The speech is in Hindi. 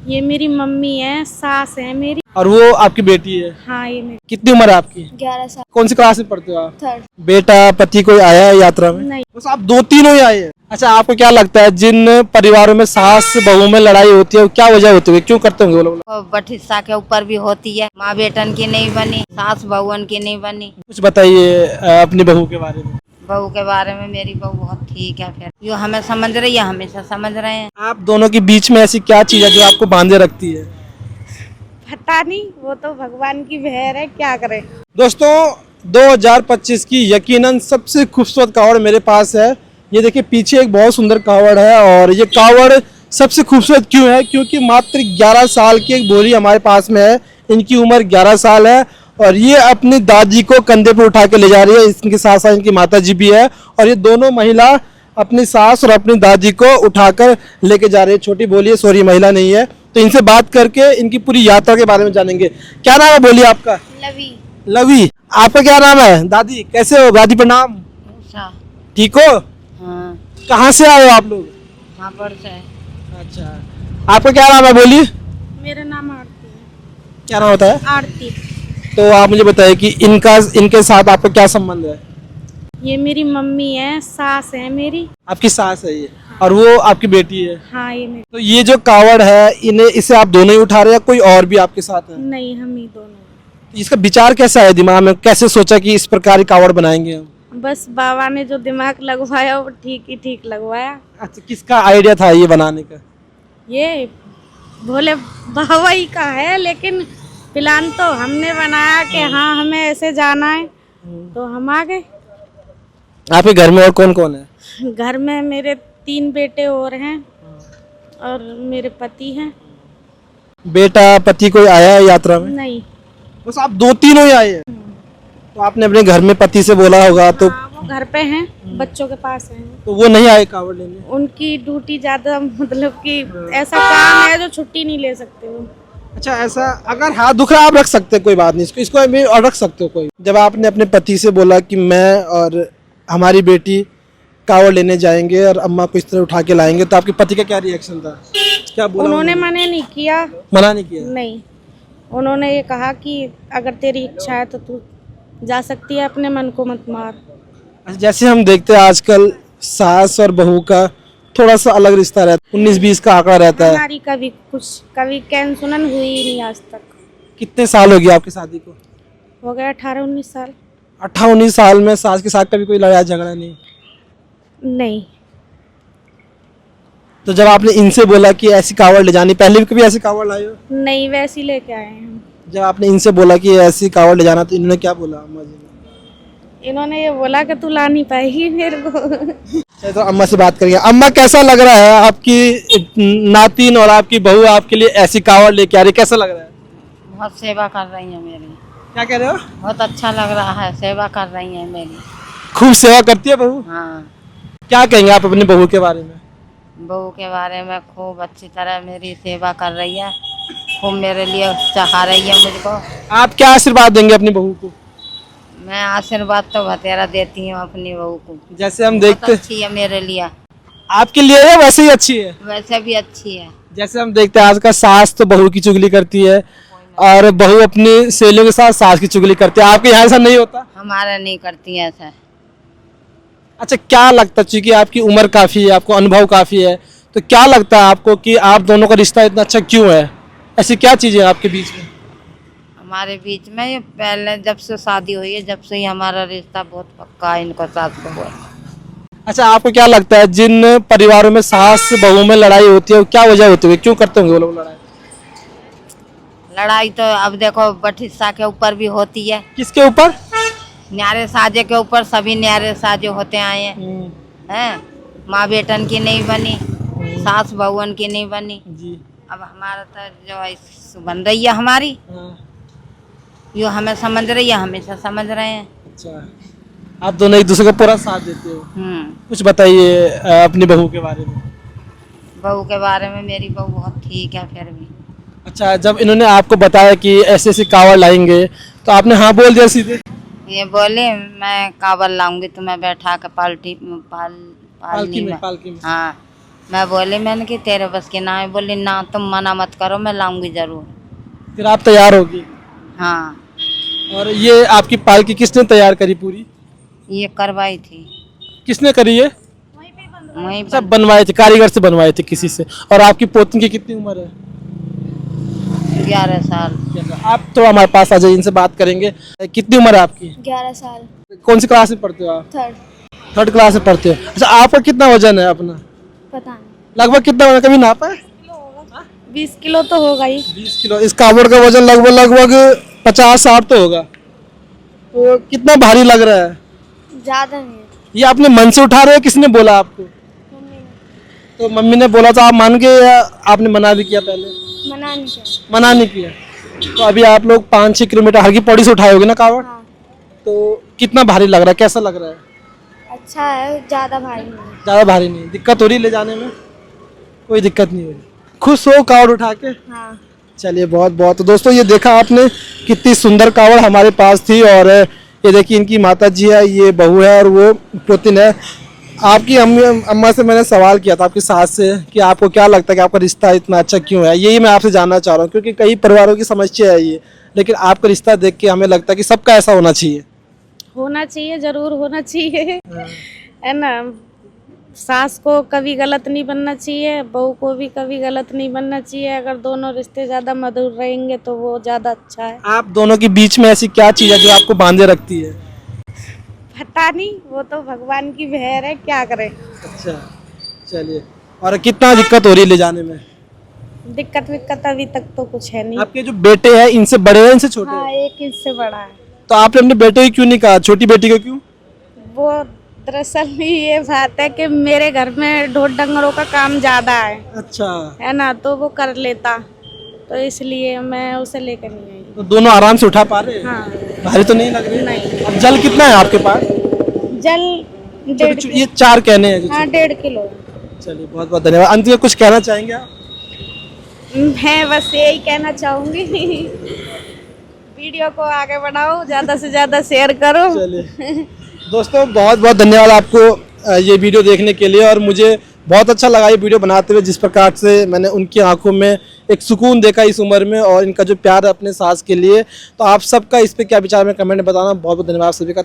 ये मेरी मम्मी है, सास है मेरी। और वो आपकी बेटी है। हाँ, ये मेरी। कितनी उम्र है आपकी? 11 साल। कौन सी क्लास में पढ़ते हो आप? 3rd। बेटा पति कोई आया है यात्रा में? नहीं। बस आप दो तीनों ही आए हैं। अच्छा, आपको क्या लगता है जिन परिवारों में सास बहू में लड़ाई होती है क्या वजह होती है, क्यों करते होंगे वो लोग? बठिस्सा के ऊपर भी होती है, माँ बेटन की नहीं बनी, सास बहुअन की नहीं बनी। कुछ बताइए अपनी बहू के बारे में। बहू के बारे में मेरी बहू बहुत ठीक है, फिर जो हमें समझ रही है हमेशा समझ रहे हैं। आप दोनों के बीच में ऐसी क्या चीज है जो आपको बांधे रखती है? पता नहीं, वो तो भगवान की मेहर है, क्या करें। दोस्तों 2025 की यकीनन सबसे खूबसूरत कावड़ मेरे पास है। ये देखिए पीछे एक बहुत सुंदर कावड़ है और ये कावड़ सबसे खूबसूरत क्यों है? क्योंकि मात्र 11 साल की एक बोली हमारे पास में है। इनकी उम्र 11 साल है और ये अपनी दादी को कंधे पर उठा के ले जा रही है। इनके साथ साथ इनकी माता जी भी है और ये दोनों महिला अपनी सास और अपनी दादी को उठाकर लेके जा रही है। छोटी बोली है, सॉरी महिला नहीं है। तो इनसे बात करके इनकी पूरी यात्रा के बारे में जानेंगे। क्या नाम है बोलिए आपका? लवी। लवी। आपका क्या नाम है? दादी कैसे हो? दादी प्रणाम। उषा। ठीक हो? हाँ, कहाँ से आए हो आप लोग? वहाँ पर से। अच्छा, आपका क्या नाम है बोलिए? मेरा नाम आरती है। क्या नाम होता है? आरती। तो आप मुझे बताइए कि इनके साथ आपका क्या संबंध है? ये मेरी मम्मी है, सास है मेरी। आपकी सास है ये और वो आपकी बेटी है। हाँ, ये मेरी। तो ये जो कावड़ है इसे आप दोनों ही उठा रहे हैं, कोई और भी आपके साथ है? नहीं, हम ही दोनों। इसका विचार कैसा है दिमाग में, कैसे सोचा कि इस प्रकार की कावड़ बनाएंगे हम? बस बाबा ने जो दिमाग लगवाया वो ठीक ही ठीक लगवाया। अच्छा, किसका आइडिया था ये बनाने का? ये भोले बाबा ही का है, लेकिन प्लान तो हमने बनाया कि हाँ हमें ऐसे जाना है, तो हम आ गए। आपके घर में और कौन कौन है? घर में मेरे 3 बेटे और हैं और मेरे पति हैं। बेटा पति कोई आया है यात्रा में? नहीं। बस आप दो तीनों ही आए हैं। तो आपने अपने घर में पति से बोला होगा तो? हाँ, वो घर पे हैं, बच्चों के पास हैं। तो वो नहीं आए कावड़ लेने? उनकी ड्यूटी ज्यादा, मतलब कि ऐसा काम है जो छुट्टी नहीं ले सकते वो। अच्छा, ऐसा अगर हाथ दुख रहा आप रख सकते हैं, कोई बात नहीं, इसको अभी और रख सकते हो कोई। जब आपने अपने पति से बोला कि मैं और हमारी बेटी कावड़ लेने जाएंगे और अम्मा को इस तरह उठा के लाएंगे, तो आपके पति का क्या रिएक्शन था? क्या बोला उन्होंने मना नहीं किया। मना नहीं किया? नहीं, उन्होंने ये कहा कि अगर तेरी इच्छा है तो तू जा सकती है, अपने मन को मत मार। अच्छा, जैसे हम देखते हैं आजकल सास और बहू का थोड़ा सा अलग रिश्ता रहता है, 19-20 का आंकड़ा रहता है। हमारी कभी कैंसुनन हुई ही नहीं आज तक। कितने साल हो गए आपकी शादी को? हो गया 18-19 साल। 18-19 साल में सास के साथ कभी कोई लड़ाई झगड़ा नहीं? नहीं। तो जब आपने इनसे बोला कि ऐसी कावड़ ले जानी, पहले भी कभी ऐसी कावड़ लाए हो? नहीं, वैसी लेके आए हैं हम। जब आपने इनसे बोला कि ऐसी कावड़ ले जाना तो इन्होंने क्या बोला अम्मा जी ने? इन्होंने ये बोला कि तू ला नहीं पाएगी मेरे को। चलिए तो अम्मा से बात करेंगे। अम्मा कैसा लग रहा है आपकी नातिन और आपकी बहू आपके लिए ऐसी कावड़ लेके आ रही, कैसा लग रहा है? बहुत सेवा कर रही है मेरी। क्या कह रहे हो? बहुत अच्छा लग रहा है, सेवा कर रही है मेरी। खूब सेवा करती है बहू? हाँ, क्या कहेंगे आप अपनी बहू के बारे में? बहू के बारे में खूब अच्छी तरह मेरी सेवा कर रही है, खूब मेरे लिए चाह रही है मुझको। आप क्या आशीर्वाद देंगे अपनी बहू को? मैं आशीर्वाद तो बतेरा देती हूँ अपनी बहू को। जैसे हम बहुत देखते अच्छी है मेरे लिए। आपके लिए है वैसे ही अच्छी है? वैसे भी अच्छी है। जैसे हम देखते हैं आज का सास तो बहू की चुगली करती है और बहू अपनी सहेलियों के साथ सास की चुगली करती है। आपके यहाँ ऐसा नहीं होता? हमारा नहीं करती है ऐसा। अच्छा, क्या लगता है, चूंकि आपकी उम्र काफी है, आपको अनुभव काफी है, तो क्या लगता है आपको कि आप दोनों का रिश्ता इतना अच्छा क्यों है? ऐसी क्या चीजें हैं आपके बीच में? हमारे बीच में ये पहले जब से शादी हुई है जब से ही हमारा रिश्ता बहुत पक्का है इनको सास को हुआ। अच्छा, आपको क्या लगता है जिन परिवारों में सास बहू में लड़ाई होती है क्या वजह होती है, क्यों करते होंगे वो लोग लड़ाई? लड़ाई तो अब देखो बठिस्सा के ऊपर भी होती है। किसके ऊपर? न्यारे साजे के ऊपर। सभी न्यारे साजे होते आए हैं। माँ बेटन की नहीं बनी, सास बहुअन की नहीं बनी। जी। अब हमारा तो जो बन रही है हमारी, जो हमें समझ रही है हमेशा समझ रहे हैं। अच्छा, आप दोनों एक दूसरे का पूरा साथ देते हो। कुछ बताइए अपनी बहू के बारे में। बहू के बारे में मेरी बहू बहुत ठीक है फिर भी। अच्छा, जब इन्होंने आपको बताया कि ऐसे ऐसे कावड़ लाएंगे तो आपने हाँ बोल दिया सीधे? ये बोले मैं कावड़ लाऊंगी तुम्हें बैठा के पालकी में। पालकी में। हाँ, मैं बोली मैंने कि तेरे बस की ना है। बोली ना तुम मना मत करो, मैं लाऊंगी जरूर। फिर आप तैयार होगी। हाँ, और ये आपकी पालकी किसने तैयार करी पूरी? ये करवाई थी किसने करी है? वहीं सब पर। बनवाए थे, कारीगर से बनवाए थे किसी से। और आपकी पोतनी की कितनी उम्र है? 11 साल। आप तो हमारे पास आ जाइए, इनसे बात करेंगे। कितनी उम्र है आपकी? 11 साल। कौन सी क्लास में पढ़ते हो आप? 3rd। थर्ड क्लास में पढ़ते हो। अच्छा, आपका कितना वजन है अपना? पता नहीं, लगभग कितना वजन कभी नापा है? 20 किलो तो होगा ही। 20 किलो। इस कावड़ का वजन लगभग 50-60 तो होगा। तो कितना भारी लग रहा है? ज्यादा नहीं है। ये आपने मन से उठा रहे हो, किसने बोला आपको? तो मम्मी ने बोला तो आप मान गए या आपने मना भी किया पहले? मना नहीं किया। मना नहीं किया। तो अभी आप लोग 5-6 किलोमीटर हर की पौड़ी से उठाए होगे ना कावड़? हाँ, तो कितना भारी लग रहा है, कैसा लग रहा है? अच्छा है, ज्यादा भारी नहीं है। ज़्यादा भारी नहीं? दिक्कत हो रही है ले जाने में? कोई दिक्कत नहीं हो रही। खुश हो कावड़ उठा के? हाँ। चलिए, बहुत बहुत। तो दोस्तों, ये देखा आपने कितनी सुंदर कावड़ हमारे पास थी। और ये देखिए, इनकी माता जी है, ये बहू है और वो पोतिन है। आपकी अम्मा से मैंने सवाल किया था, आपकी सास से, कि आपको क्या लगता है कि आपका रिश्ता इतना अच्छा क्यों है। यही मैं आपसे जानना चाह रहा हूँ, क्योंकि कई परिवारों की समस्या है ये, लेकिन आपका रिश्ता देख के हमें लगता है कि सबका ऐसा होना चाहिए। होना चाहिए, जरूर होना चाहिए। है ना। सास को कभी गलत नहीं बनना चाहिए, बहू को भी कभी गलत नहीं बनना चाहिए। अगर दोनों रिश्ते ज्यादा मधुर रहेंगे तो वो ज्यादा अच्छा है। आप दोनों के बीच में ऐसी क्या चीज़ है जो आपको बांधे रखती है? पता नहीं, वो तो भगवान की मेहर है, क्या करें। अच्छा, चलिए। और कितना दिक्कत हो रही है ले जाने में? दिक्कत विक्कत अभी तक तो कुछ है नहीं। आपके जो बेटे हैं, इनसे बड़े हैं, इनसे छोटे हाँ, हैं? एक इससे बड़ा है। तो आपने अपने बेटे को क्यों नहीं कहा, छोटी बेटी को क्यों? वो दरअसल ये बात है कि मेरे घर में ढोर डंगरों का काम ज्यादा है। अच्छा, है ना, तो वो कर लेता, तो इसलिए मैं उसे लेकर नहीं आई। तो दोनों आराम से उठा पा रहे हैं? हाँ। भारी तो नहीं लग रही? नहीं। अब जल कितना है आपके पास? जल 1.5 ये 4 कहने हैं जो। हाँ, 1.5 किलो। चलिए, बहुत बहुत धन्यवाद। अंत में कुछ कहना चाहेंगे आप? मैं बस यही कहना चाहूंगी, वीडियो को आगे बढ़ाओ, ज्यादा से ज्यादा शेयर करो। चलिए दोस्तों, बहुत बहुत धन्यवाद आपको ये वीडियो देखने के लिए। और मुझे बहुत अच्छा लगा ये वीडियो बनाते हुए, जिस प्रकार से मैंने उनकी आंखों में एक सुकून देखा इस उम्र में, और इनका जो प्यार है अपने सास के लिए। तो आप सबका इस पे क्या विचार में कमेंट में बताना। बहुत बहुत धन्यवाद सभी का।